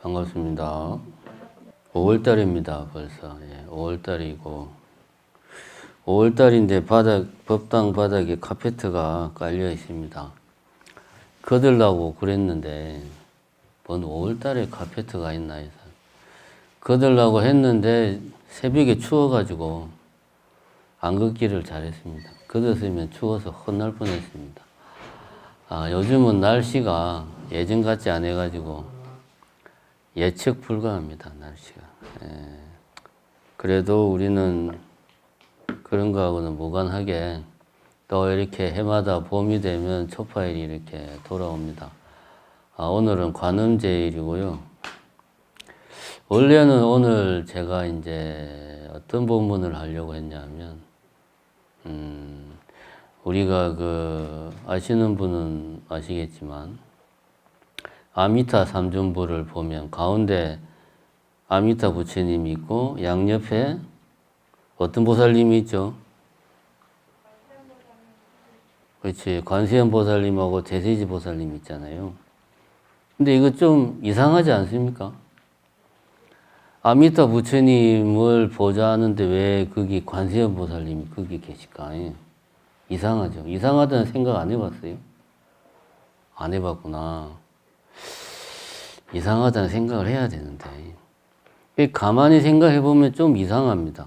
반갑습니다. 5월달입니다. 벌써 5월달이고 5월달인데 법당 바닥에 카페트가 깔려 있습니다. 걷으려고 그랬는데 뭔 5월달에 카페트가 있나 해서 걷으려고 했는데 새벽에 추워가지고 안 걷기를 잘했습니다. 걷었으면 추워서 혼날 뻔했습니다. 요즘은 날씨가 예전 같지 않아 가지고 예측 불가합니다. 날씨가. 그래도 우리는 그런 거하고는 무관하게 또 이렇게 해마다 봄이 되면 초파일이 이렇게 돌아옵니다. 오늘은 관음제일이고요. 원래는 오늘 제가 이제 어떤 본문을 하려고 했냐면, 우리가 아시는 분은 아시겠지만, 아미타 삼존부를 보면 가운데 아미타 부처님이 있고 양옆에 어떤 보살님이 있죠? 그렇지. 관세음 보살님하고 대세지 보살님 있잖아요. 근데 이거 좀 이상하지 않습니까? 아미타 부처님을 보자 하는데 왜 거기 관세음 보살님이 거기 계실까? 이상하죠. 이상하다는 생각 안 해봤어요? 안 해봤구나. 이상하다는 생각을 해야 되는데 가만히 생각해보면 좀 이상합니다.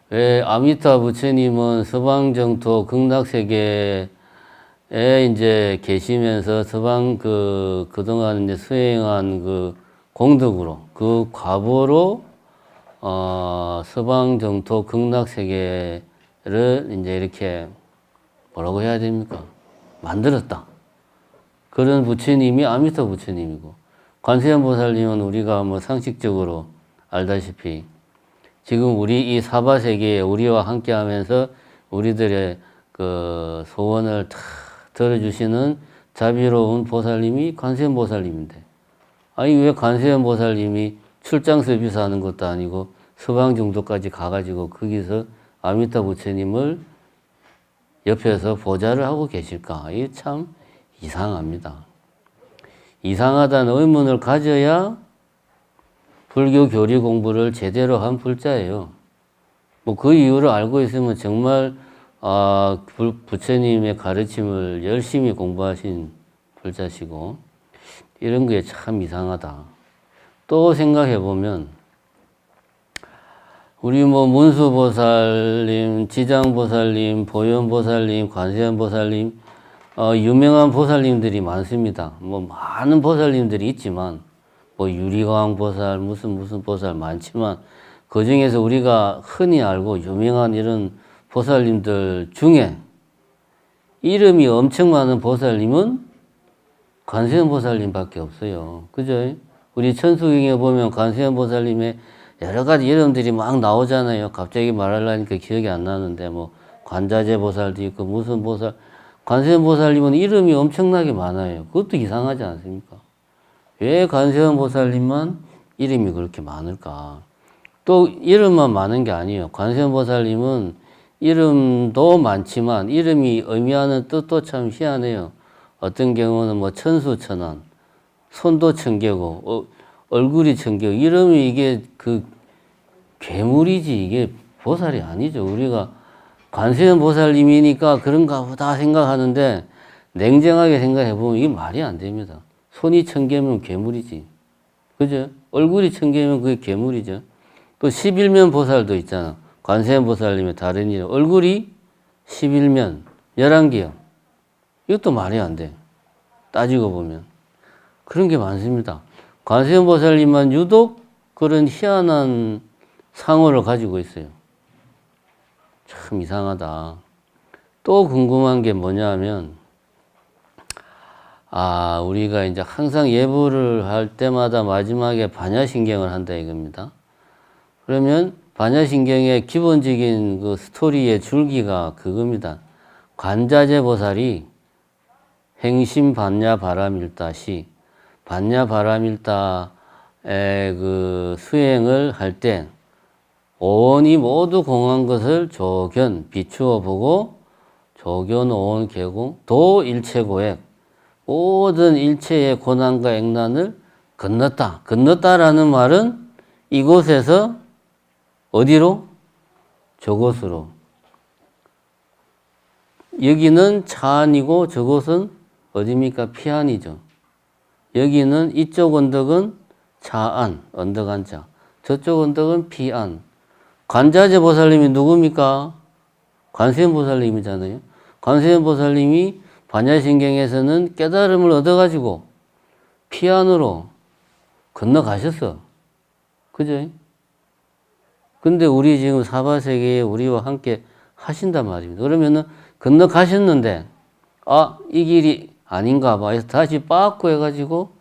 왜 아미타 부처님은 서방정토 극락세계에 이제 계시면서 서방 그동안 이제 수행한 공덕으로 그 과보로 서방정토 극락세계를 이제 이렇게 뭐라고 해야 됩니까? 만들었다. 그런 부처님이 아미타 부처님이고 관세음 보살님은 우리가 뭐 상식적으로 알다시피 지금 우리 이 사바세계에 우리와 함께 하면서 우리들의 소원을 다 들어주시는 자비로운 보살님이 관세음 보살님인데, 아니 왜 관세음 보살님이 출장 서비스 하는 것도 아니고 서방정토까지 가가지고 거기서 아미타 부처님을 옆에서 보좌를 하고 계실까? 이게 참 이상합니다. 이상하다는 의문을 가져야 불교 교리 공부를 제대로 한 불자예요. 뭐 그 이유를 알고 있으면 정말 부처님의 가르침을 열심히 공부하신 불자시고 이런 게 참 이상하다. 또 생각해 보면 우리 뭐 문수보살님, 지장보살님, 보현보살님, 관세음보살님 유명한 보살님들이 많습니다. 뭐 많은 보살님들이 있지만 뭐 유리광 보살 무슨 보살 많지만 그 중에서 우리가 흔히 알고 유명한 이런 보살님들 중에 이름이 엄청 많은 보살님은 관세음 보살님밖에 없어요. 그죠? 우리 천수경에 보면 관세음 보살님의 여러 가지 이름들이 막 나오잖아요. 갑자기 말하려니까 기억이 안 나는데 뭐 관자재 보살도 있고 무슨 보살, 관세음 보살님은 이름이 엄청나게 많아요. 그것도 이상하지 않습니까? 왜 관세음 보살님만 이름이 그렇게 많을까? 또 이름만 많은 게 아니에요. 관세음 보살님은 이름도 많지만 이름이 의미하는 뜻도 참 희한해요. 어떤 경우는 뭐 천수천안, 손도 천개고, 얼굴이 천개고, 이름이 이게 괴물이지 이게 보살이 아니죠. 우리가 관세음 보살님이니까 그런가 보다 생각하는데 냉정하게 생각해 보면 이게 말이 안 됩니다. 손이 천개면 괴물이지. 그죠? 얼굴이 천개면 그게 괴물이죠. 또 11면 보살도 있잖아. 관세음 보살님의 다른 이름. 얼굴이 11면, 11개요. 이것도 말이 안 돼. 따지고 보면. 그런 게 많습니다. 관세음 보살님만 유독 그런 희한한 상호를 가지고 있어요. 참 이상하다. 또 궁금한 게 뭐냐면, 우리가 이제 항상 예불을 할 때마다 마지막에 반야신경을 한다 이겁니다. 그러면 반야신경의 기본적인 그 스토리의 줄기가 그겁니다. 관자재 보살이 행심 반야 바람일다시, 반야 바람일다의 수행을 할 때 오온이 모두 공한 것을 조견, 비추어 보고 조견 오온 개공 도 일체고액 모든 일체의 고난과 액난을 건넜다. 건넜다라는 말은 이곳에서 어디로? 저곳으로. 여기는 차안이고 저곳은 어디입니까? 피안이죠. 여기는 이쪽 언덕은 차안, 언덕 안자. 저쪽 언덕은 피안. 관자재 보살님이 누굽니까? 관세음 보살님이잖아요. 관세음 보살님이 반야신경에서는 깨달음을 얻어가지고 피안으로 건너가셨어. 그죠? 근데 우리 지금 사바세계에 우리와 함께 하신단 말입니다. 그러면은 건너가셨는데, 아, 이 길이 아닌가 봐 해서 다시 빠꾸 해가지고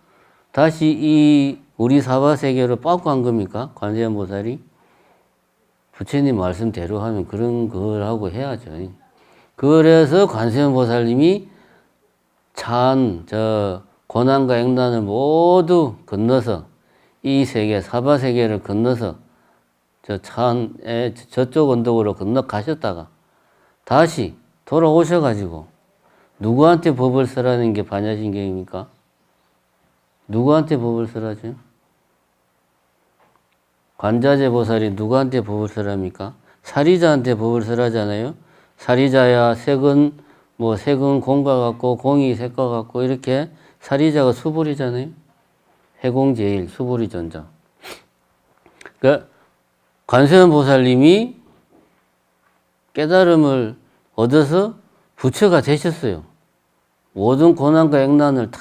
다시 이 우리 사바세계로 빠꾸 한 겁니까? 관세음 보살이? 부처님 말씀대로 하면 그런 걸 하고 해야죠. 그래서 관세음 보살님이 찬, 고난과 액난을 모두 건너서 이 세계, 사바세계를 건너서 저쪽 언덕으로 건너가셨다가 다시 돌아오셔가지고 누구한테 법을 쓰라는 게 반야신경입니까? 누구한테 법을 쓰라죠? 관자재 보살이 누구한테 법을 쓰랍니까? 사리자한테 법을 쓰라잖아요. 사리자야 색은 색은 공과 같고 공이 색과 같고 이렇게 사리자가 수불이잖아요. 해공제일 수불이 전자. 그러니까 관세음 보살님이 깨달음을 얻어서 부처가 되셨어요. 모든 고난과 액난을 다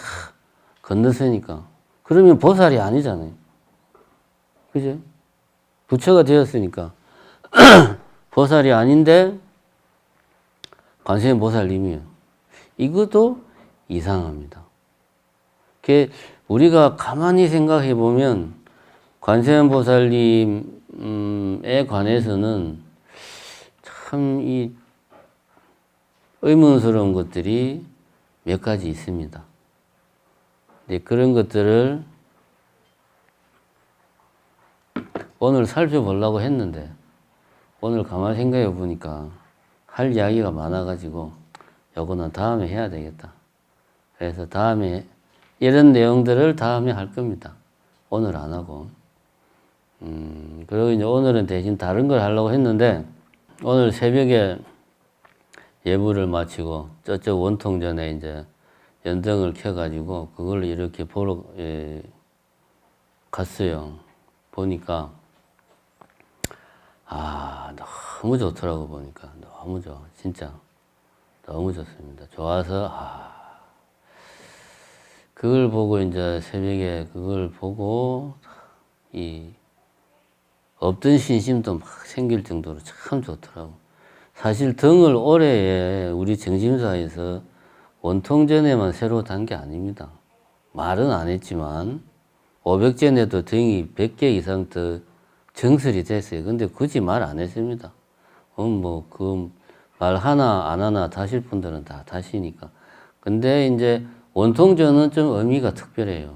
건넜으니까. 그러면 보살이 아니잖아요. 그죠? 부처가 되었으니까. 보살이 아닌데 관세음 보살님이에요. 이것도 이상합니다. 우리가 가만히 생각해 보면 관세음 보살님에 관해서는 참 이 의문스러운 것들이 몇 가지 있습니다. 근데 그런 것들을 오늘 살펴보려고 했는데 오늘 가만히 생각해 보니까 할 이야기가 많아가지고 요거는 다음에 해야 되겠다. 그래서 다음에 이런 내용들을 다음에 할 겁니다. 오늘 안 하고. 그리고 이제 오늘은 대신 다른 걸 하려고 했는데 오늘 새벽에 예불을 마치고 저쪽 원통전에 이제 연등을 켜가지고 그걸 이렇게 보러 갔어요. 보니까 너무 좋더라고. 보니까 너무 좋아. 진짜 너무 좋습니다. 좋아서 그걸 보고 이제 새벽에 그걸 보고 이 없던 신심도 막 생길 정도로 참 좋더라고. 사실 등을 올해에 우리 정심사에서 원통전에만 새로 단 게 아닙니다. 말은 안 했지만 500전에도 등이 100개 이상 더 정설이 됐어요. 근데 굳이 말 안 했습니다. 그 말 하나 안 하나 다실 분들은 다 다시니까. 근데 이제 원통전은 좀 의미가 특별해요.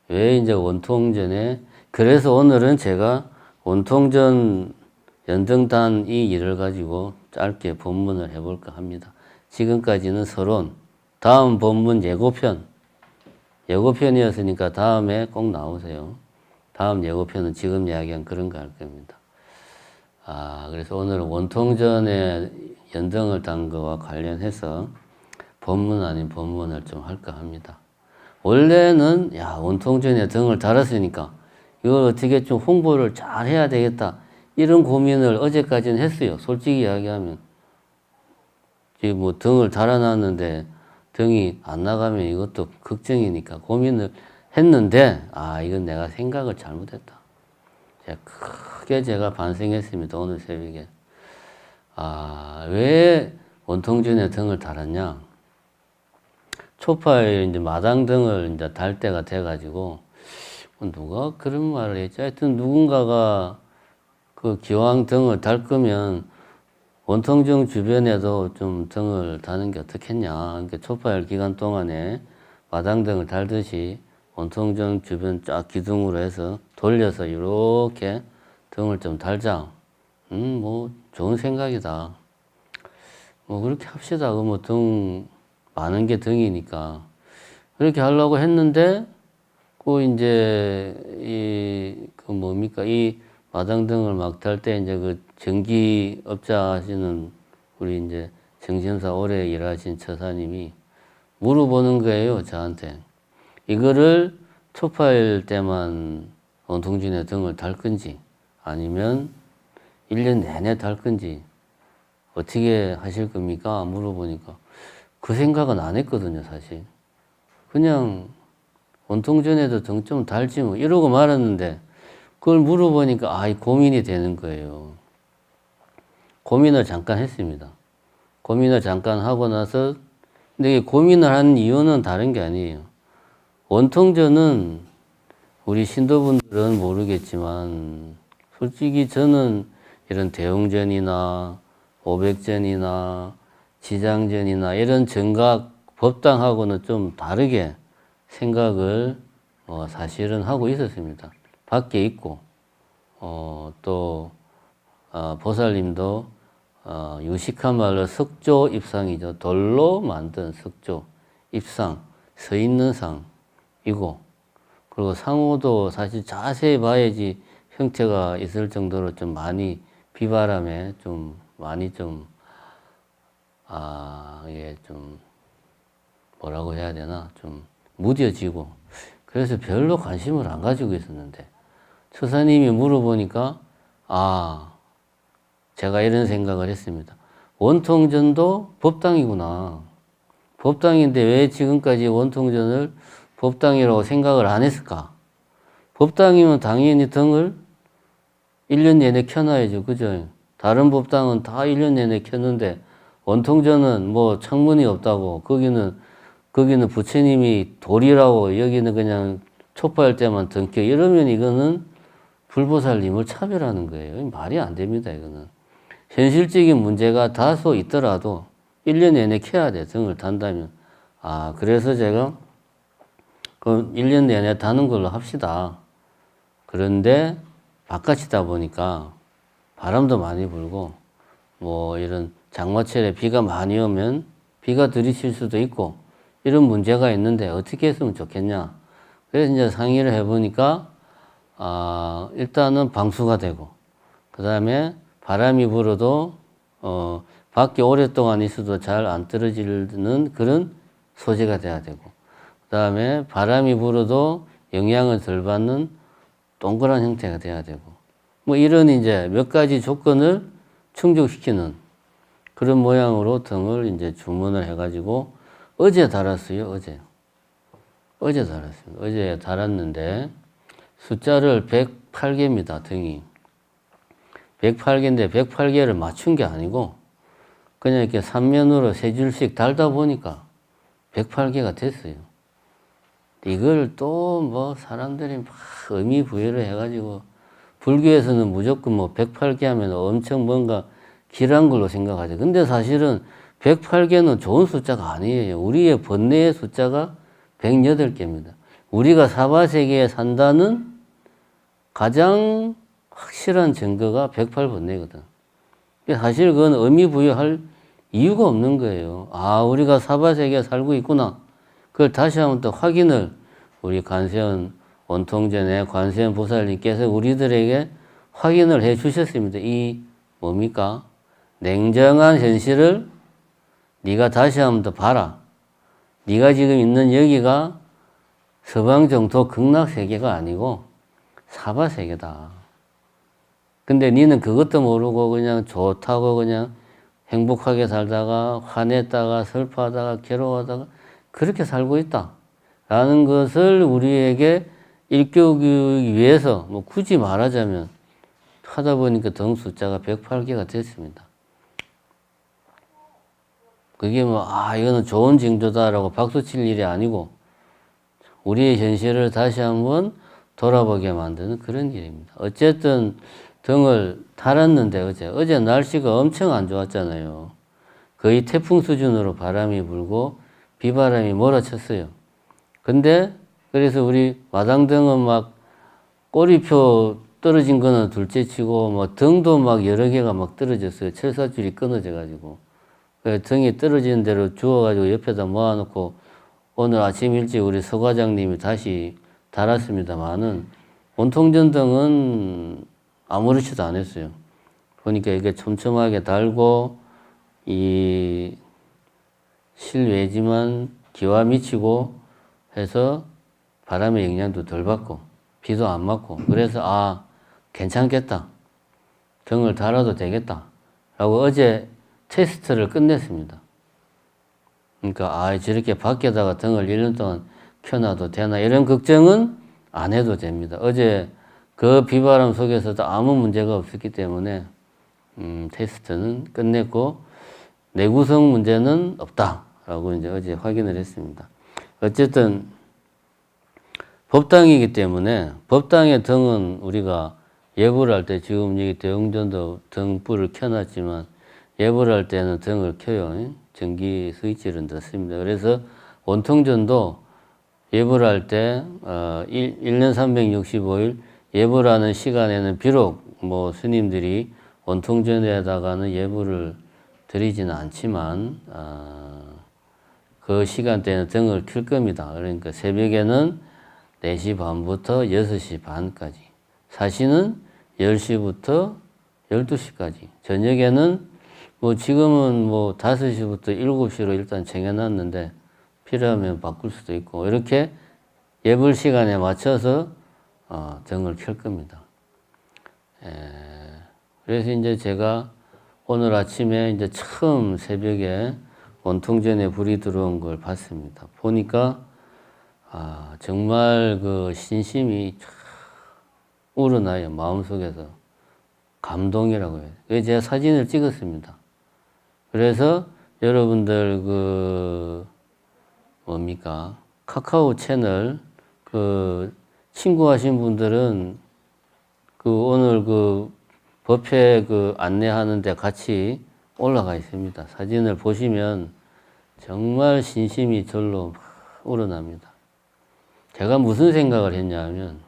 왜 이제 원통전에, 그래서 오늘은 제가 원통전 연등단 이 일을 가지고 짧게 본문을 해볼까 합니다. 지금까지는 서론, 다음 본문 예고편이었으니까 다음에 꼭 나오세요. 다음 예고편은 지금 이야기한 그런 거 할 겁니다. 그래서 오늘은 원통전에 연등을 단 거와 관련해서 본문 아닌 본문을 좀 할까 합니다. 원래는 원통전에 등을 달았으니까 이걸 어떻게 좀 홍보를 잘 해야 되겠다, 이런 고민을 어제까지는 했어요. 솔직히 이야기하면 지금 등을 달아놨는데 등이 안 나가면 이것도 걱정이니까 고민을 했는데 이건 내가 생각을 잘못했다. 크게 제가 반성했습니다. 오늘 새벽에. 왜 원통전에 등을 달았냐? 초파에 이제 마당 등을 이제 달 때가 돼가지고 누가 그런 말을 했지? 하여튼 누군가가 그 기왕 등을 달 거면 원통정 주변에도 좀 등을 다는 게 어떻겠냐. 그러니까 초파일 기간 동안에 마당 등을 달듯이 원통정 주변 쫙 기둥으로 해서 돌려서 이렇게 등을 좀 달자. 좋은 생각이다. 그렇게 합시다. 등 많은 게 등이니까 그렇게 하려고 했는데 그 이제 그 뭡니까 이 마당등을 막 달 때 이제 그 전기업자 하시는 우리 이제 정신사 오래 일하신 처사님이 물어보는 거예요 저한테. 이거를 초파일 때만 원통진에 등을 달 건지 아니면 1년 내내 달 건지 어떻게 하실 겁니까? 물어보니까 그 생각은 안 했거든요 사실. 그냥 원통전에도 등 좀 달지 뭐 이러고 말았는데 그걸 물어보니까 고민이 되는 거예요. 고민을 잠깐 했습니다. 고민을 잠깐 하고 나서 근데 고민을 한 이유는 다른 게 아니에요. 원통전은 우리 신도분들은 모르겠지만 솔직히 저는 이런 대웅전이나 오백전이나 지장전이나 이런 정각 법당하고는 좀 다르게 생각을 사실은 하고 있었습니다. 밖에 있고 또 보살님도 유식한 말로 석조 입상이죠. 돌로 만든 석조 입상, 서 있는 상이고 그리고 상호도 사실 자세히 봐야지 형태가 있을 정도로 좀 많이 비바람에 좀 많이 좀 이게 좀 뭐라고 해야 되나 좀 무뎌지고 그래서 별로 관심을 안 가지고 있었는데 처사님이 물어보니까 제가 이런 생각을 했습니다. 원통전도 법당이구나. 법당인데 왜 지금까지 원통전을 법당이라고 생각을 안 했을까? 법당이면 당연히 등을 1년 내내 켜놔야죠. 그죠? 다른 법당은 다 1년 내내 켰는데 원통전은 뭐 창문이 없다고 거기는 부처님이 돌이라고 여기는 그냥 촉발 때만 등 켜 이러면 이거는 불보살님을 차별하는 거예요. 말이 안 됩니다. 이거는 현실적인 문제가 다소 있더라도 1년 내내 켜야 돼. 등을 단다면 그래서 제가 그 1년 내내 다는 걸로 합시다. 그런데 바깥이다 보니까 바람도 많이 불고 뭐 이런 장마철에 비가 많이 오면 비가 들이칠 수도 있고 이런 문제가 있는데 어떻게 했으면 좋겠냐. 그래서 이제 상의를 해보니까 일단은 방수가 되고 그 다음에 바람이 불어도 밖에 오랫동안 있어도 잘 안 떨어지는 그런 소재가 돼야 되고 그 다음에 바람이 불어도 영향을 덜 받는 동그란 형태가 돼야 되고 뭐 이런 이제 몇 가지 조건을 충족시키는 그런 모양으로 등을 이제 주문을 해가지고 어제 달았어요. 어제 달았습니다. 어제 달았는데 숫자를 108개입니다. 등이 108개인데 108개를 맞춘 게 아니고 그냥 이렇게 3면으로 3줄씩 달다 보니까 108개가 됐어요. 이걸 또 뭐 사람들이 막 의미 부여를 해가지고 불교에서는 무조건 뭐 108개 하면 엄청 뭔가 길한 걸로 생각하죠. 근데 사실은 108개는 좋은 숫자가 아니에요. 우리의 번뇌의 숫자가 108개입니다. 우리가 사바세계에 산다는 가장 확실한 증거가 108번뇌거든. 사실 그건 의미 부여할 이유가 없는 거예요. 우리가 사바세계에 살고 있구나. 그걸 다시 한번 또 확인을 우리 관세음 원통전에 관세음 보살님께서 우리들에게 확인을 해 주셨습니다. 이 뭡니까? 냉정한 현실을 네가 다시 한번 더 봐라. 네가 지금 있는 여기가 서방정토 극락세계가 아니고 사바세계다. 근데 니는 그것도 모르고 그냥 좋다고 그냥 행복하게 살다가 화냈다가 슬퍼하다가 괴로워하다가 그렇게 살고 있다. 라는 것을 우리에게 일깨우기 위해서 뭐 굳이 말하자면 하다 보니까 등 숫자가 108개가 됐습니다. 그게 뭐 이거는 좋은 징조다라고 박수칠 일이 아니고 우리의 현실을 다시 한번 돌아보게 만드는 그런 일입니다. 어쨌든 등을 달았는데 어제 날씨가 엄청 안 좋았잖아요. 거의 태풍 수준으로 바람이 불고 비바람이 몰아쳤어요. 근데 그래서 우리 마당등은 막 꼬리표 떨어진 거는 둘째 치고 뭐 등도 막 여러 개가 막 떨어졌어요. 철사줄이 끊어져 가지고. 등이 떨어지는 대로 주워가지고 옆에다 모아놓고 오늘 아침 일찍 우리 서 과장님이 다시 달았습니다만은 원통전등은 아무렇지도 않았어요. 보니까 이게 촘촘하게 달고 이 실외지만 기와 미치고 해서 바람의 영향도 덜 받고 비도 안 맞고 그래서 괜찮겠다. 등을 달아도 되겠다. 라고 어제 테스트를 끝냈습니다. 그러니까 저렇게 밖에다가 등을 1년 동안 켜놔도 되나 이런 걱정은 안 해도 됩니다. 어제 그 비바람 속에서도 아무 문제가 없었기 때문에 테스트는 끝냈고 내구성 문제는 없다라고 이제 어제 확인을 했습니다. 어쨌든 법당이기 때문에 법당의 등은 우리가 예불 할 때 지금 여기 대웅전도 등불을 켜놨지만 예불 할 때는 등을 켜요. 전기 스위치를 넣습니다. 그래서 원통전도 예불할 때 1년 365일 예불하는 시간에는 비록 뭐 스님들이 원통전에다가는 예불을 드리지는 않지만 그 시간대는 등을 켤 겁니다. 그러니까 새벽에는 4시 반부터 6시 반까지, 사시는 10시부터 12시까지, 저녁에는 뭐 지금은 뭐 5시부터 7시로 일단 정해놨는데 필요하면 바꿀 수도 있고 이렇게 예불 시간에 맞춰서 등을 켤 겁니다. 그래서 이제 제가 오늘 아침에 이제 처음 새벽에 원통전에 불이 들어온 걸 봤습니다. 보니까 정말 그 신심이 우러나요. 마음속에서 감동이라고 해요. 그래서 제가 사진을 찍었습니다. 그래서 여러분들 카카오 채널 친구하신 분들은 오늘 법회 안내하는데 같이 올라가 있습니다. 사진을 보시면 정말 신심이 절로 막 우러납니다. 제가 무슨 생각을 했냐면,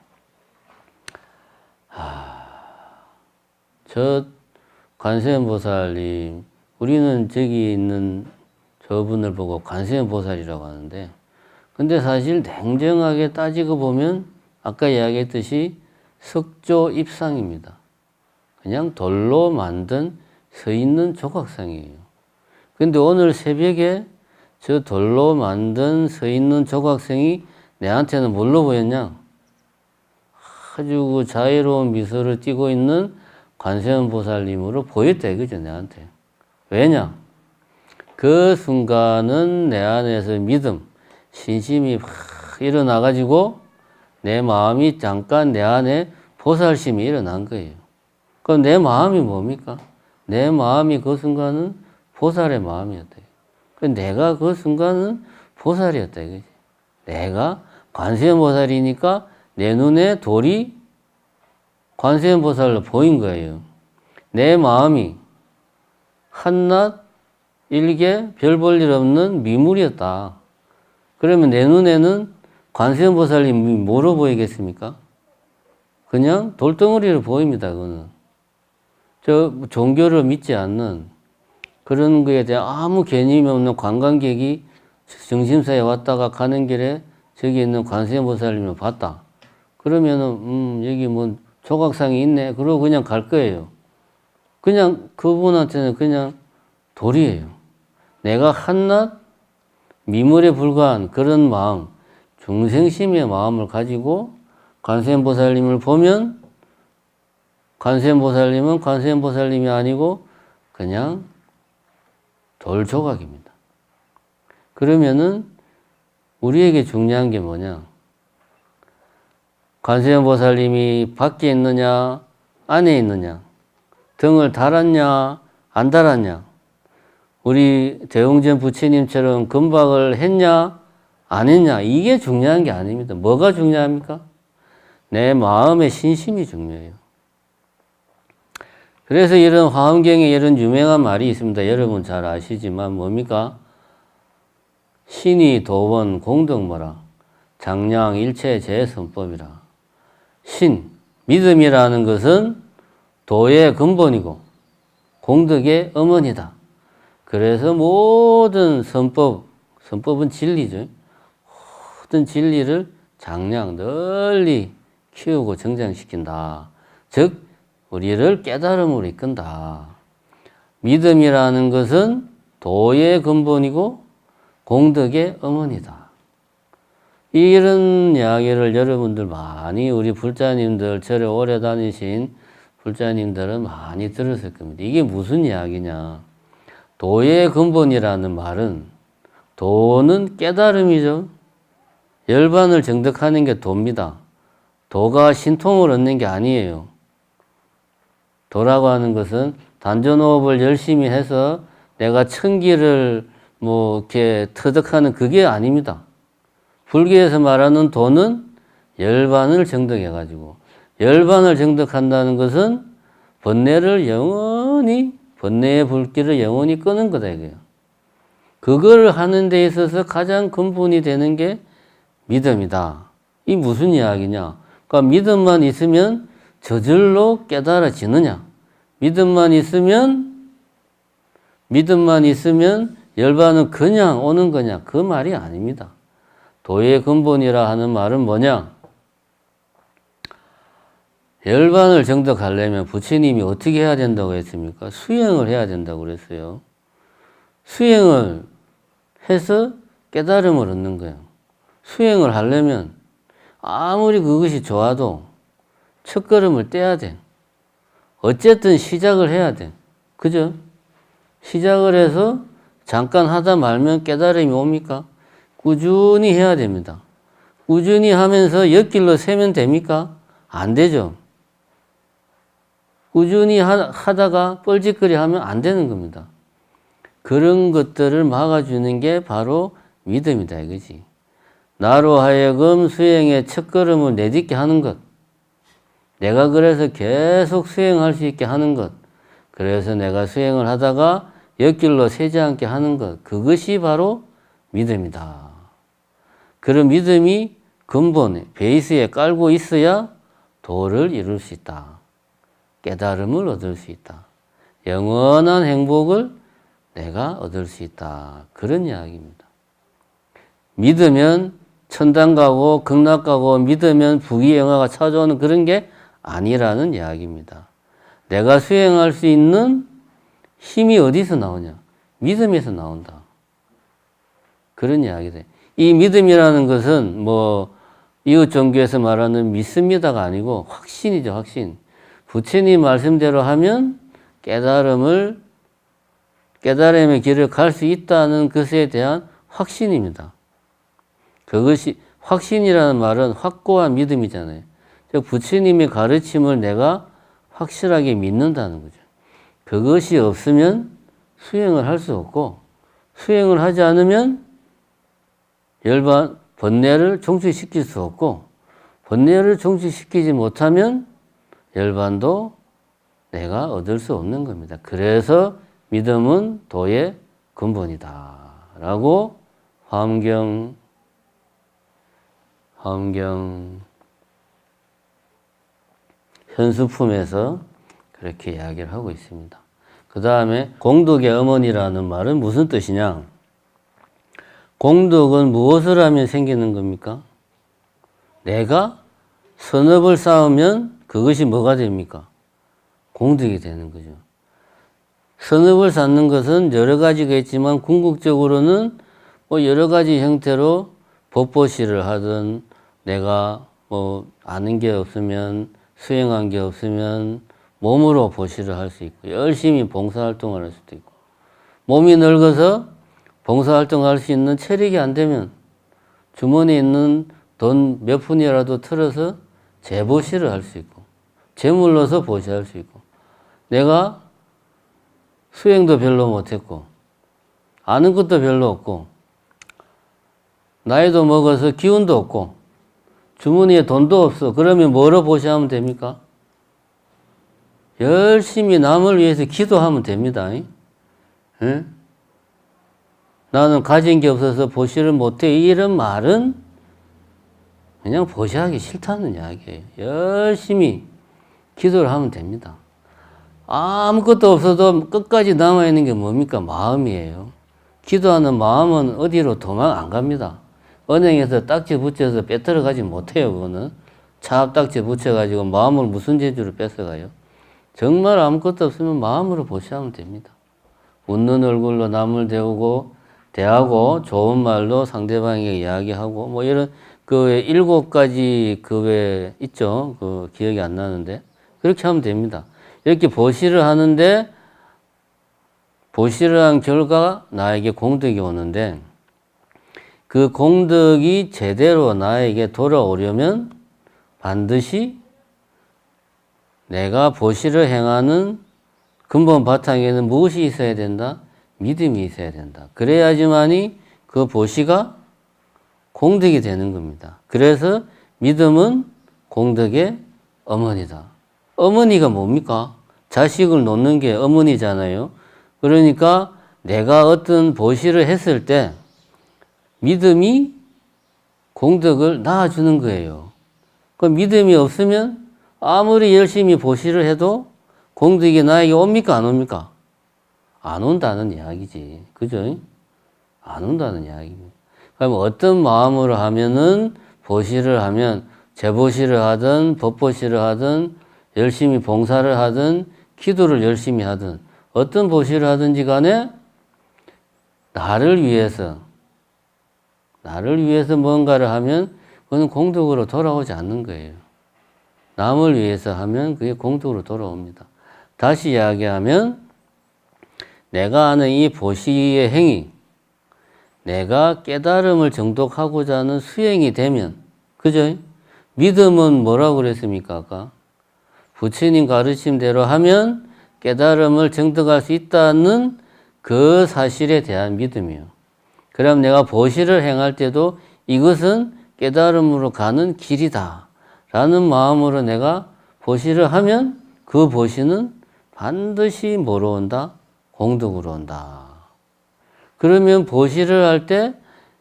저 관세음보살님, 우리는 저기 있는 저분을 보고 관세음보살이라고 하는데, 근데 사실 냉정하게 따지고 보면 아까 이야기했듯이 석조 입상입니다. 그냥 돌로 만든 서 있는 조각상이에요. 근데 오늘 새벽에 저 돌로 만든 서 있는 조각상이 내한테는 뭘로 보였냐? 아주 자유로운 미소를 띠고 있는 관세음보살님으로 보였다 이거죠, 내한테. 왜냐? 그 순간은 내 안에서 믿음, 신심이 확 일어나가지고 내 마음이 잠깐 내 안에 보살심이 일어난 거예요. 그럼 내 마음이 뭡니까? 내 마음이 그 순간은 보살의 마음이었다. 내가 그 순간은 보살이었다 이거지. 내가 관세음보살이니까 내 눈에 돌이 관세음보살로 보인 거예요. 내 마음이 한낱 일개 별 볼 일 없는 미물이었다. 그러면 내 눈에는 관세음보살님이 뭐로 보이겠습니까? 그냥 돌덩어리로 보입니다. 그거는 저 종교를 믿지 않는 그런 거에 대한 아무 개념이 없는 관광객이 정심사에 왔다가 가는 길에 저기 있는 관세음보살님을 봤다. 그러면은 여기 뭐 조각상이 있네. 그러고 그냥 갈 거예요. 그냥 그분한테는 그냥 돌이에요. 내가 한낱 미물에 불과한 그런 마음, 중생심의 마음을 가지고 관세음보살님을 보면 관세음보살님은 관세음보살님이 아니고 그냥 돌 조각입니다. 그러면은 우리에게 중요한 게 뭐냐? 관세음보살님이 밖에 있느냐, 안에 있느냐, 등을 달았냐, 안 달았냐, 우리 대웅전 부처님처럼 금박을 했냐, 안 했냐, 이게 중요한 게 아닙니다. 뭐가 중요합니까? 내 마음의 신심이 중요해요. 그래서 이런 화엄경에 이런 유명한 말이 있습니다. 여러분 잘 아시지만 뭡니까? 신이 도원 공덕모라 장량 일체 제선법이라. 신, 믿음이라는 것은 도의 근본이고 공덕의 어머니다. 그래서 모든 선법은 진리죠. 모든 진리를 장량 널리 키우고 정장시킨다. 즉 우리를 깨달음으로 이끈다. 믿음이라는 것은 도의 근본이고 공덕의 어머니다. 이런 이야기를 여러분들 많이 우리 불자님들, 절에 오래 다니신 불자님들은 많이 들었을 겁니다. 이게 무슨 이야기냐. 도의 근본이라는 말은 도는 깨달음이죠. 열반을 정득하는 게 도입니다. 도가 신통을 얻는 게 아니에요. 도라고 하는 것은 단전호흡을 열심히 해서 내가 천기를 이렇게 터득하는 그게 아닙니다. 불교에서 말하는 도는 열반을 정득해가지고, 열반을 정득한다는 것은 번뇌의 불길을 영원히 끄는 거다 이거예요. 그걸 하는 데 있어서 가장 근본이 되는 게 믿음이다. 이 무슨 이야기냐? 그러니까 믿음만 있으면 저절로 깨달아지느냐? 믿음만 있으면 열반은 그냥 오는 거냐? 그 말이 아닙니다. 도의 근본이라 하는 말은 뭐냐? 열반을 정득하려면 부처님이 어떻게 해야 된다고 했습니까? 수행을 해야 된다고 그랬어요. 수행을 해서 깨달음을 얻는 거예요. 수행을 하려면 아무리 그것이 좋아도 첫걸음을 떼야 돼. 어쨌든 시작을 해야 돼. 그죠? 시작을 해서 잠깐 하다 말면 깨달음이 옵니까? 꾸준히 해야 됩니다. 꾸준히 하면서 옆길로 세면 됩니까? 안 되죠. 꾸준히 하다가 뻘짓거리 하면 안 되는 겁니다. 그런 것들을 막아주는 게 바로 믿음이다 이거지. 나로 하여금 수행의 첫걸음을 내딛게 하는 것. 내가 그래서 계속 수행할 수 있게 하는 것. 그래서 내가 수행을 하다가 옆길로 새지 않게 하는 것. 그것이 바로 믿음이다. 그런 믿음이 근본에, 베이스에 깔고 있어야 도를 이룰 수 있다. 깨달음을 얻을 수 있다. 영원한 행복을 내가 얻을 수 있다. 그런 이야기입니다. 믿으면 천당 가고 극락 가고 믿으면 부귀영화가 찾아오는 그런 게 아니라는 이야기입니다. 내가 수행할 수 있는 힘이 어디서 나오냐? 믿음에서 나온다. 그런 이야기다. 이 믿음이라는 것은 이웃 종교에서 말하는 믿습니다가 아니고 확신이죠, 확신. 부처님 말씀대로 하면 깨달음의 길을 갈 수 있다는 것에 대한 확신입니다. 그것이 확신이라는 말은 확고한 믿음이잖아요. 즉 부처님의 가르침을 내가 확실하게 믿는다는 거죠. 그것이 없으면 수행을 할 수 없고 수행을 하지 않으면 번뇌를 종식시킬 수 없고 번뇌를 종식시키지 못하면 열반도 내가 얻을 수 없는 겁니다. 그래서 믿음은 도의 근본이다 라고 화엄경 현수품에서 그렇게 이야기를 하고 있습니다. 그 다음에 공덕의 어머니라는 말은 무슨 뜻이냐? 공덕은 무엇을 하면 생기는 겁니까? 내가 선업을 쌓으면 그것이 뭐가 됩니까? 공덕이 되는 거죠. 선업을 쌓는 것은 여러 가지가 있지만 궁극적으로는 여러 가지 형태로 법보시를 하든 내가 아는 게 없으면 수행한 게 없으면 몸으로 보시를 할 수 있고 열심히 봉사활동을 할 수도 있고 몸이 늙어서 봉사활동할 수 있는 체력이 안 되면 주머니에 있는 돈 몇 푼이라도 틀어서 재보시를 할 수 있고 재물로서 보시할 수 있고 내가 수행도 별로 못했고 아는 것도 별로 없고 나이도 먹어서 기운도 없고 주머니에 돈도 없어. 그러면 뭐로 보시하면 됩니까? 열심히 남을 위해서 기도하면 됩니다. 에? 나는 가진 게 없어서 보시를 못해. 이런 말은 그냥 보시하기 싫다는 이야기예요. 열심히 기도를 하면 됩니다. 아무것도 없어도 끝까지 남아있는 게 뭡니까? 마음이에요. 기도하는 마음은 어디로 도망 안 갑니다. 은행에서 딱지 붙여서 빼들어 가지 못해요. 그거는 차압 딱지 붙여가지고 마음을 무슨 재주로 뺏어가요? 정말 아무것도 없으면 마음으로 보시하면 됩니다. 웃는 얼굴로 남을 대하고 좋은 말로 상대방에게 이야기하고 뭐 이런 그 7가지 그 외 있죠. 그 기억이 안 나는데 그렇게 하면 됩니다. 이렇게 보시를 하는데 보시를 한 결과 나에게 공덕이 오는데 그 공덕이 제대로 나에게 돌아오려면 반드시 내가 보시를 행하는 근본 바탕에는 무엇이 있어야 된다? 믿음이 있어야 된다. 그래야지만이 그 보시가 공덕이 되는 겁니다. 그래서 믿음은 공덕의 어머니다. 어머니가 뭡니까? 자식을 놓는 게 어머니잖아요. 그러니까 내가 어떤 보시를 했을 때 믿음이 공덕을 낳아주는 거예요. 그 믿음이 없으면 아무리 열심히 보시를 해도 공덕이 나에게 옵니까? 안 옵니까? 안 온다는 이야기지. 그죠? 안 온다는 이야기입니다. 그럼 어떤 마음으로 하면은 보시를 하면 재보시를 하든 법보시를 하든 열심히 봉사를 하든 기도를 열심히 하든 어떤 보시를 하든지 간에 나를 위해서 뭔가를 하면 그건 공덕으로 돌아오지 않는 거예요. 남을 위해서 하면 그게 공덕으로 돌아옵니다. 다시 이야기하면 내가 하는 이 보시의 행위, 내가 깨달음을 정독하고자 하는 수행이 되면, 그죠? 믿음은 뭐라고 그랬습니까, 아까? 부처님 가르침대로 하면 깨달음을 정독할 수 있다는 그 사실에 대한 믿음이요. 그럼 내가 보시를 행할 때도 이것은 깨달음으로 가는 길이다 라는 마음으로 내가 보시를 하면 그 보시는 반드시 뭐로 온다? 공덕으로 온다. 그러면 보시를 할 때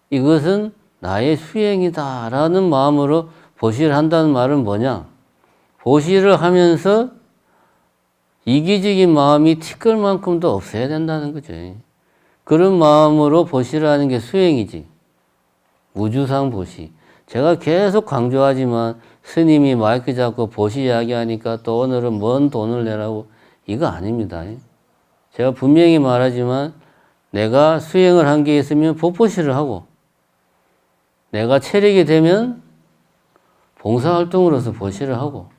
이것은 나의 수행이다 라는 마음으로 보시를 한다는 말은 뭐냐? 보시를 하면서 이기적인 마음이 티끌 만큼도 없어야 된다는 거죠. 그런 마음으로 보시를 하는 게 수행이지. 무주상 보시. 제가 계속 강조하지만 스님이 마이크 잡고 보시 이야기하니까 또 오늘은 뭔 돈을 내라고 이거 아닙니다. 제가 분명히 말하지만 내가 수행을 한 게 있으면 법보시를 하고 내가 체력이 되면 봉사활동으로서 보시를 하고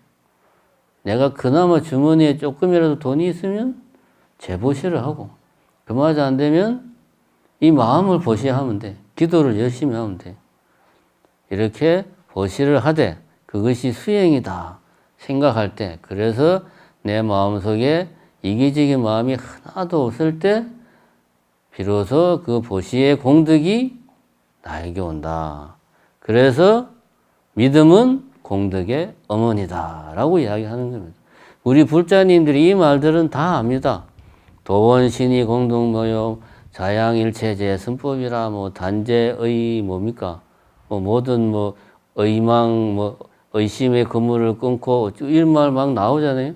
내가 그나마 주머니에 조금이라도 돈이 있으면 재보시를 하고 그마저 안 되면 이 마음을 보시하면 돼. 기도를 열심히 하면 돼. 이렇게 보시를 하되 그것이 수행이다 생각할 때 그래서 내 마음속에 이기적인 마음이 하나도 없을 때 비로소 그 보시의 공덕이 나에게 온다. 그래서 믿음은 공덕의 어머니다 라고 이야기하는 겁니다. 우리 불자님들이 이 말들은 다 압니다. 도원신이 공동모욕 자양일체제 선법이라 뭐 단재의 뭡니까? 뭐 모든 뭐 의망 뭐 의심의 그물을 끊고 이런 말 막 나오잖아요.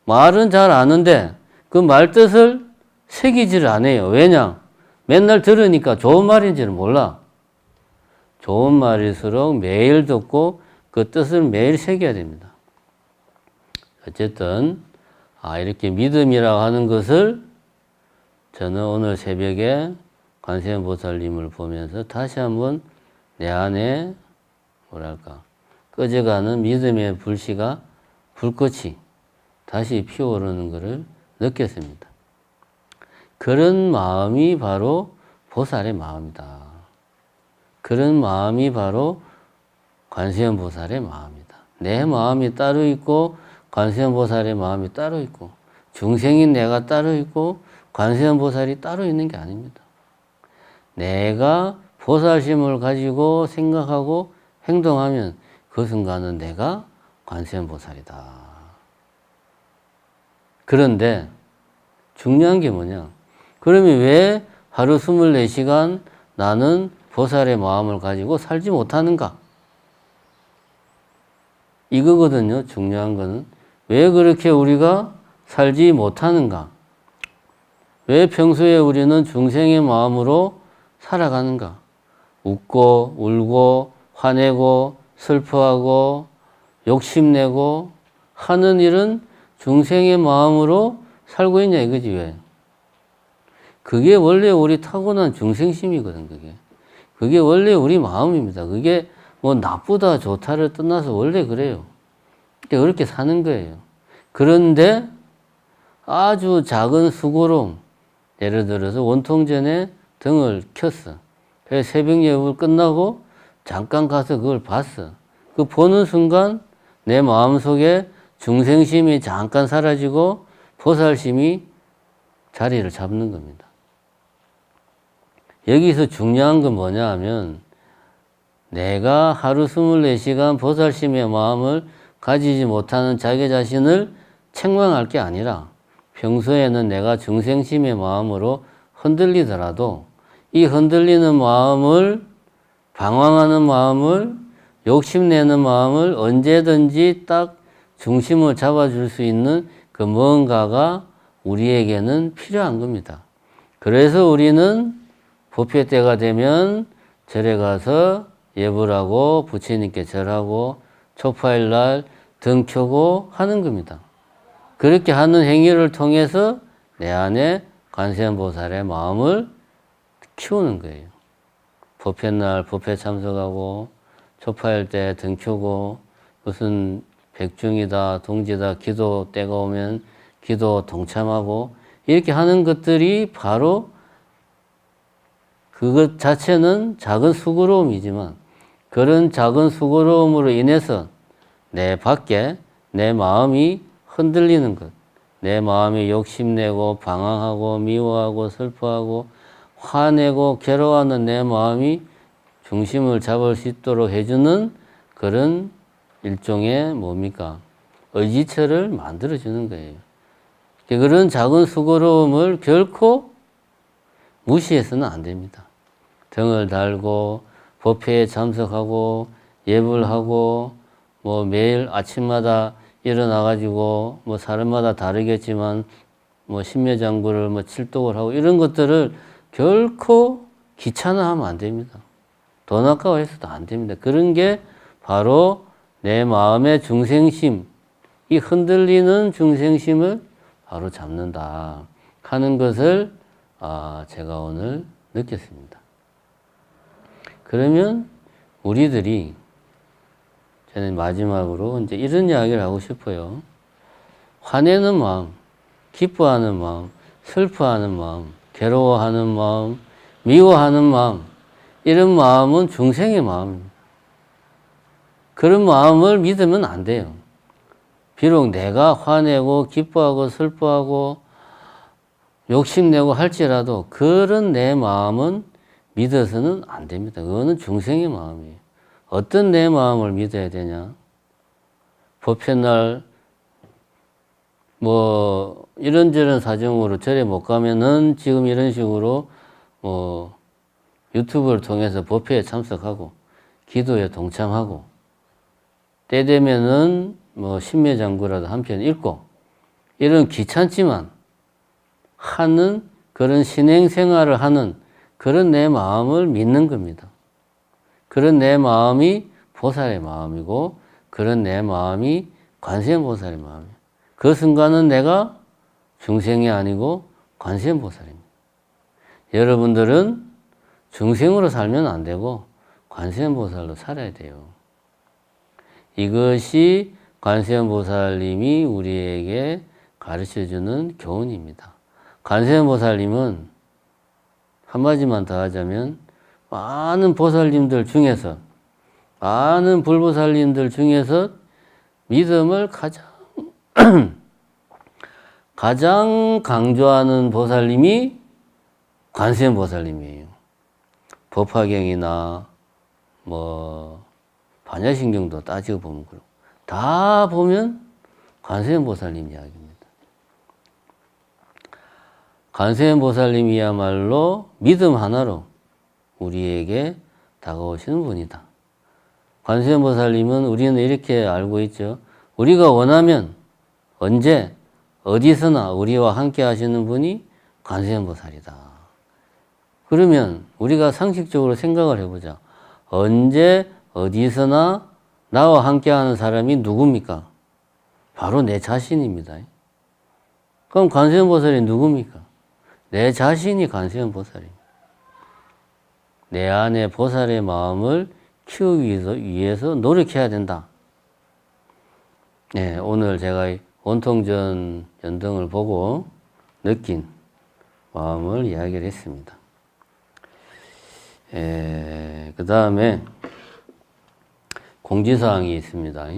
말은 잘 아는데 그 말 뜻을 새기지를 않아요. 왜냐? 맨날 들으니까 좋은 말인지를 몰라. 좋은 말일수록 매일 듣고 그 뜻을 매일 새겨야 됩니다. 어쨌든 이렇게 믿음이라고 하는 것을 저는 오늘 새벽에 관세음 보살님을 보면서 다시 한번 내 안에 뭐랄까 꺼져가는 믿음의 불씨가 불꽃이 다시 피어오르는 것을 느꼈습니다. 그런 마음이 바로 보살의 마음이다. 그런 마음이 바로 관세음 보살의 마음이다. 내 마음이 따로 있고 관세음 보살의 마음이 따로 있고 중생인 내가 따로 있고 관세음 보살이 따로 있는 게 아닙니다. 내가 보살심을 가지고 생각하고 행동하면 그 순간은 내가 관세음 보살이다. 그런데 중요한 게 뭐냐? 그러면 왜 하루 24시간 나는 보살의 마음을 가지고 살지 못하는가? 이거거든요. 중요한 거는. 왜 그렇게 우리가 살지 못하는가? 왜 평소에 우리는 중생의 마음으로 살아가는가? 웃고 울고 화내고 슬퍼하고 욕심내고 하는 일은 중생의 마음으로 살고 있냐 이거지 왜? 그게 원래 우리 타고난 중생심이거든 그게 원래 우리 마음입니다. 그게 뭐 나쁘다 좋다를 떠나서 원래 그래요. 그렇게 사는 거예요. 그런데 아주 작은 수고로움, 예를 들어서 원통전에 등을 켰어. 그래서 새벽 예불 끝나고 잠깐 가서 그걸 봤어. 그 보는 순간 내 마음속에 중생심이 잠깐 사라지고 보살심이 자리를 잡는 겁니다. 여기서 중요한 건 뭐냐 하면 내가 하루 24시간 보살심의 마음을 가지지 못하는 자기 자신을 책망할 게 아니라 평소에는 내가 중생심의 마음으로 흔들리더라도 이 흔들리는 마음을 방황하는 마음을 욕심내는 마음을 언제든지 딱 중심을 잡아줄 수 있는 그 뭔가가 우리에게는 필요한 겁니다. 그래서 우리는 법회 때가 되면 절에 가서 예불하고 부처님께 절하고 초파일날 등 켜고 하는 겁니다. 그렇게 하는 행위를 통해서 내 안에 관세음보살의 마음을 키우는 거예요. 법회날 법회 참석하고 초파일 때 등 켜고 무슨 백중이다 동지다 기도 때가 오면 기도 동참하고 이렇게 하는 것들이 바로 그것 자체는 작은 수고로움이지만 그런 작은 수고로움으로 인해서 내 밖에 내 마음이 흔들리는 것, 내 마음이 욕심내고 방황하고 미워하고 슬퍼하고 화내고 괴로워하는 내 마음이 중심을 잡을 수 있도록 해주는 그런 일종의 뭡니까? 의지처를 만들어주는 거예요. 그런 작은 수고로움을 결코 무시해서는 안 됩니다. 등을 달고 법회에 참석하고 예불하고 뭐 매일 아침마다 일어나가지고 뭐 사람마다 다르겠지만 뭐 신묘장구를 뭐 칠독을 하고 이런 것들을 결코 귀찮아하면 안 됩니다. 돈 아까워해서도 안 됩니다. 그런 게 바로 내 마음의 중생심, 이 흔들리는 중생심을 바로 잡는다 하는 것을 제가 오늘 느꼈습니다. 그러면 우리들이 저는 마지막으로 이제 이런 이야기를 하고 싶어요. 화내는 마음, 기뻐하는 마음, 슬퍼하는 마음, 괴로워하는 마음, 미워하는 마음, 이런 마음은 중생의 마음입니다. 그런 마음을 믿으면 안 돼요. 비록 내가 화내고 기뻐하고 슬퍼하고 욕심내고 할지라도 그런 내 마음은 믿어서는 안 됩니다. 그거는 중생의 마음이에요. 어떤 내 마음을 믿어야 되냐? 법회날 뭐 이런저런 사정으로 절에 못 가면은 지금 이런 식으로 뭐 유튜브를 통해서 법회에 참석하고 기도에 동참하고 때 되면은 뭐 신묘장구라도 한 편 읽고 이런 귀찮지만 하는 그런 신행생활을 하는 그런 내 마음을 믿는 겁니다. 그런 내 마음이 보살의 마음이고 그런 내 마음이 관세음보살의 마음이에요. 그 순간은 내가 중생이 아니고 관세음보살입니다. 여러분들은 중생으로 살면 안 되고 관세음보살로 살아야 돼요. 이것이 관세음보살님이 우리에게 가르쳐주는 교훈입니다. 관세음보살님은 한마디만 더 하자면 많은 보살님들 중에서 많은 불보살님들 중에서 믿음을 가장 강조하는 보살님이 관세음보살님이에요. 법화경이나 뭐 반야신경도 따지고 보면 다 보면 관세음보살님 이야기입니다. 관세음보살님이야말로 믿음 하나로 우리에게 다가오시는 분이다. 관세음보살님은 우리는 이렇게 알고 있죠. 우리가 원하면 언제 어디서나 우리와 함께 하시는 분이 관세음보살이다. 그러면 우리가 상식적으로 생각을 해보자. 언제 어디서나 나와 함께하는 사람이 누굽니까? 바로 내 자신입니다. 그럼 관세음보살이 누굽니까? 내 자신이 관세음보살입니다. 내 안에 보살의 마음을 키우기 위해서 노력해야 된다. 네, 오늘 제가 원통전 연등을 보고 느낀 마음을 이야기를 했습니다. 그 다음에 공지사항이 있습니다.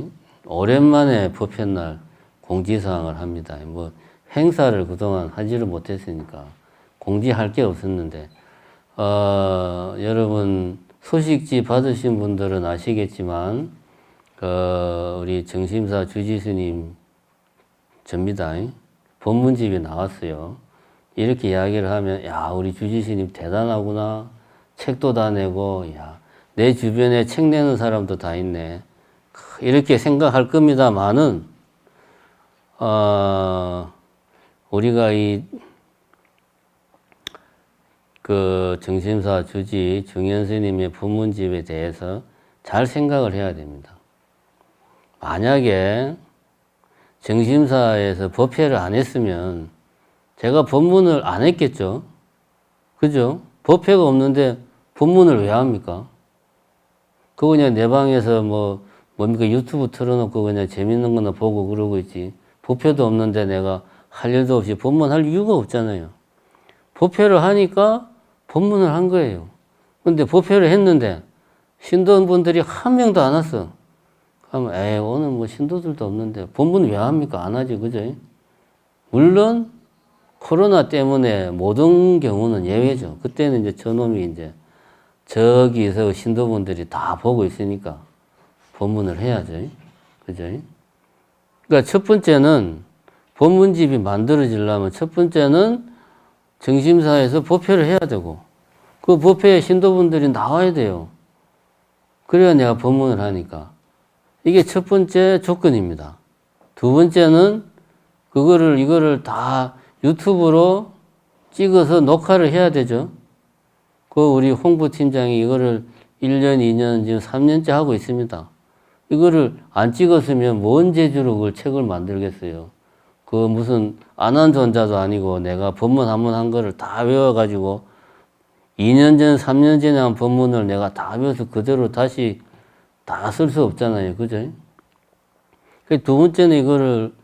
오랜만에 법회날 공지사항을 합니다. 뭐 행사를 그동안 하지를 못했으니까 공지할 게 없었는데 여러분 소식지 받으신 분들은 아시겠지만 우리 정심사 주지스님 접니다. 법문집이 나왔어요. 이렇게 이야기를 하면 야 우리 주지스님 대단하구나. 책도 다 내고 야 내 주변에 책 내는 사람도 다 있네. 이렇게 생각할 겁니다만은 우리가 그 정심사 주지 정현 스님의 법문집에 대해서 잘 생각을 해야 됩니다. 만약에 정심사에서 법회를 안 했으면 제가 법문을 안 했겠죠. 그죠? 법회가 없는데 법문을 왜 합니까? 그거 그냥 내 방에서 뭡니까 유튜브 틀어놓고 그냥 재밌는 거나 보고 그러고 있지. 법회도 없는데 내가 할 일도 없이 법문할 이유가 없잖아요. 법회를 하니까 법문을 한 거예요. 근데 법회를 했는데 신도분들이 한 명도 안 왔어. 그러면 오늘 뭐 신도들도 없는데 법문 왜 합니까? 안 하지, 그죠? 물론 코로나 때문에 모든 경우는 예외죠. 그때는 이제 저놈이 이제 저기서 신도분들이 다 보고 있으니까 법문을 해야죠. 그죠? 그러니까 첫 번째는 법문집이 만들어지려면 첫 번째는 정심사에서 법회를 해야 되고 그 법회에 신도분들이 나와야 돼요. 그래야 내가 법문을 하니까. 이게 첫 번째 조건입니다. 두 번째는 이거를 다 유튜브로 찍어서 녹화를 해야 되죠. 우리 홍보팀장이 이거를 1년, 2년, 지금 3년째 하고 있습니다. 이거를 안 찍었으면 뭔 재주로 그걸 책을 만들겠어요. 무슨 안한전자도 아니고 내가 법문 한 번 한 거를 다 외워가지고 2년 전, 3년 전에 한 법문을 내가 다 외워서 그대로 다시 다 쓸 수 없잖아요. 그죠? 두 번째는 이거를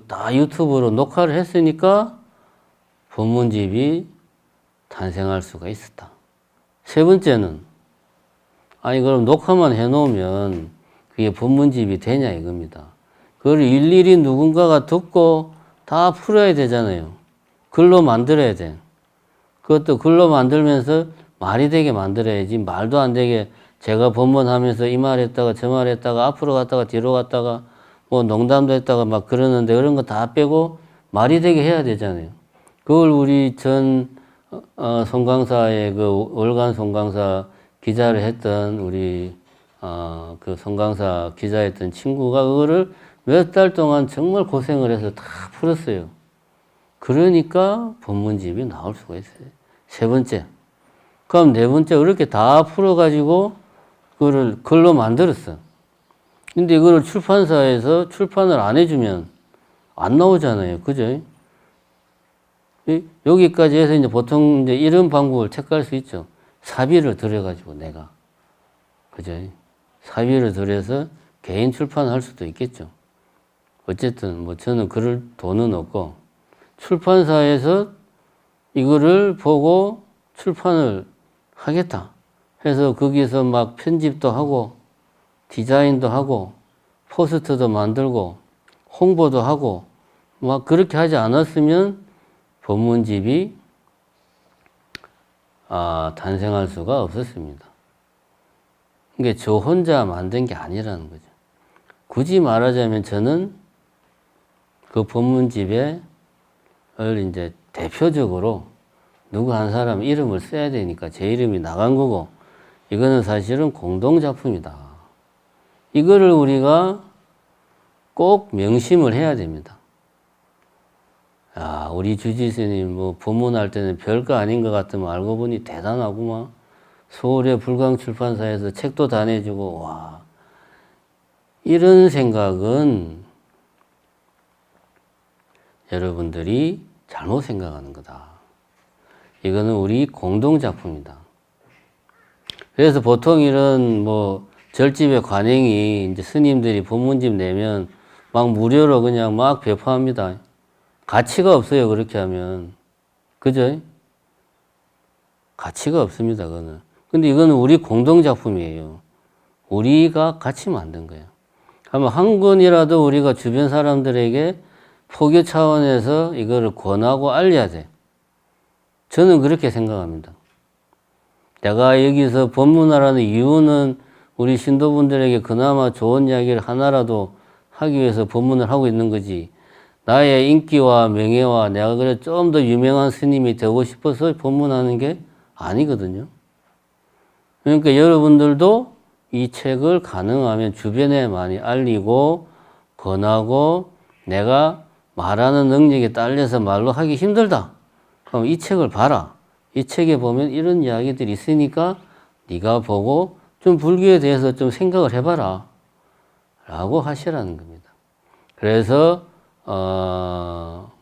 다 유튜브로 녹화를 했으니까 법문집이 탄생할 수가 있었다. 세 번째는 그럼 녹화만 해놓으면 그게 법문집이 되냐 이겁니다. 그걸 일일이 누군가가 듣고 다 풀어야 되잖아요. 글로 만들어야 돼. 그것도 글로 만들면서 말이 되게 만들어야지 말도 안 되게 제가 법문하면서 이 말 했다가 저 말 했다가 앞으로 갔다가 뒤로 갔다가 뭐 농담도 했다가 막 그러는데 그런 거 다 빼고 말이 되게 해야 되잖아요. 그걸 우리 전 송강사의 월간 송강사 기자를 했던 우리 그 송강사 기자였던 친구가 그거를 몇 달 동안 정말 고생을 해서 다 풀었어요. 그러니까 법문집이 나올 수가 있어요. 세 번째. 그럼 네 번째 그렇게 다 풀어가지고 그거를 글로 만들었어. 근데 이거를 출판사에서 출판을 안 해주면 안 나오잖아요. 그죠? 여기까지 해서 이제 보통 이제 이런 방법을 택할 수 있죠. 사비를 들여가지고 내가. 그죠? 사비를 들여서 개인 출판할 수도 있겠죠. 어쨌든 저는 그럴 돈은 없고 출판사에서 이거를 보고 출판을 하겠다 해서 거기서 막 편집도 하고 디자인도 하고 포스터도 만들고 홍보도 하고 막 그렇게 하지 않았으면 법문집이 탄생할 수가 없었습니다. 이게 저 혼자 만든 게 아니라는 거죠. 굳이 말하자면 저는 그 법문집에 이제 대표적으로 누구 한 사람 이름을 써야 되니까 제 이름이 나간 거고 이거는 사실은 공동작품이다. 이거를 우리가 꼭 명심을 해야 됩니다. 야, 우리 주지스님 뭐 법문할 때는 별거 아닌 것 같으면 알고 보니 대단하구만. 서울의 불광출판사에서 책도 다 내주고, 와. 이런 생각은 여러분들이 잘못 생각하는 거다. 이거는 우리 공동작품이다. 그래서 보통 이런 뭐 절집의 관행이 이제 스님들이 법문집 내면 막 무료로 그냥 막 배포합니다. 가치가 없어요, 그렇게 하면. 그죠? 가치가 없습니다, 그거는. 근데 이거는 우리 공동작품이에요. 우리가 같이 만든 거예요. 그러면 한 권이라도 우리가 주변 사람들에게 포교 차원에서 이거를 권하고 알려야 돼. 저는 그렇게 생각합니다. 내가 여기서 법문하라는 이유는 우리 신도분들에게 그나마 좋은 이야기를 하나라도 하기 위해서 법문을 하고 있는 거지. 나의 인기와 명예와 내가 그래 좀 더 유명한 스님이 되고 싶어서 법문하는 게 아니거든요. 그러니까 여러분들도 이 책을 가능하면 주변에 많이 알리고 권하고 내가 말하는 능력에 딸려서 말로 하기 힘들다. 그럼 이 책을 봐라. 이 책에 보면 이런 이야기들이 있으니까 네가 보고 좀 불교에 대해서 좀 생각을 해봐라. 라고 하시라는 겁니다. 그래서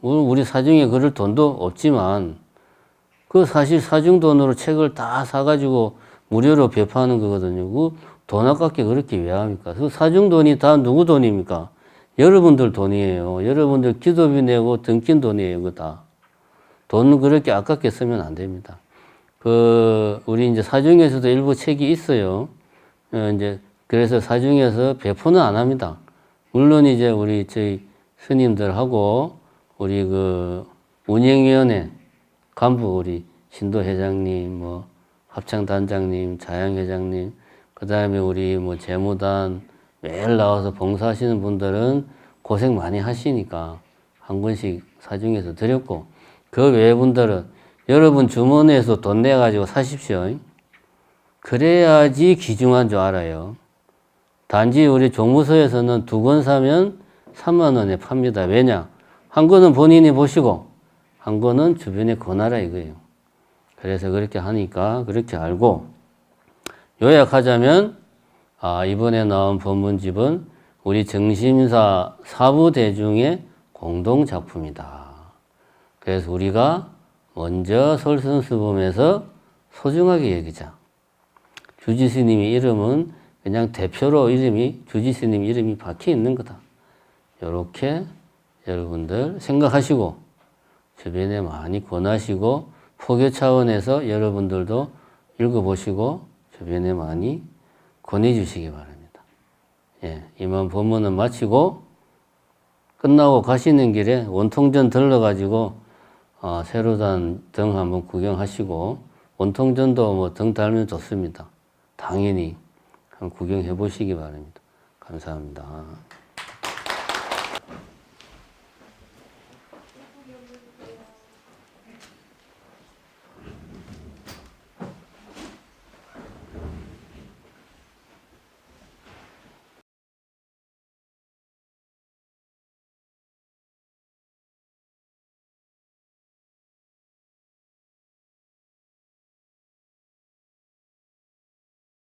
우리 사중에 그럴 돈도 없지만 그 사실 사중 돈으로 책을 다 사가지고 무료로 배포하는 거거든요. 그 돈 아깝게 그렇게 왜 합니까? 그 사중 돈이 다 누구 돈입니까? 여러분들 돈이에요. 여러분들 기도비 내고 등긴 돈이에요. 그거 다. 돈 그렇게 아깝게 쓰면 안 됩니다. 우리 이제 사중에서도 일부 책이 있어요. 이제 그래서 사중에서 배포는 안 합니다. 물론 이제 우리 저희 스님들하고 우리 운영위원회 간부 우리 신도 회장님, 뭐 합창단장님, 자양회장님, 그 다음에 우리 뭐 재무단 매일 나와서 봉사하시는 분들은 고생 많이 하시니까 한 권씩 사중에서 드렸고 그 외의 분들은 여러분 주머니에서 돈 내가지고 사십시오. 그래야지 귀중한 줄 알아요. 단지 우리 종무소에서는 2권 사면 3만 원에 팝니다. 왜냐? 한 권은 본인이 보시고 한 권은 주변에 권하라 이거예요. 그래서 그렇게 하니까 그렇게 알고 요약하자면 이번에 나온 법문집은 우리 정심사 사부대중의 공동작품이다. 그래서 우리가 먼저 솔선수범해서 소중하게 여기자. 주지스님의 이름은 그냥 대표로 주지스님 이름이 박혀 있는 거다. 이렇게 여러분들 생각하시고 주변에 많이 권하시고 포교 차원에서 여러분들도 읽어보시고 주변에 많이 권해주시기 바랍니다. 예, 이만 법문은 마치고 끝나고 가시는 길에 원통전 들러가지고 세로단 등 한번 구경하시고 원통전도 뭐 등 달면 좋습니다. 당연히 한번 구경해 보시기 바랍니다. 감사합니다.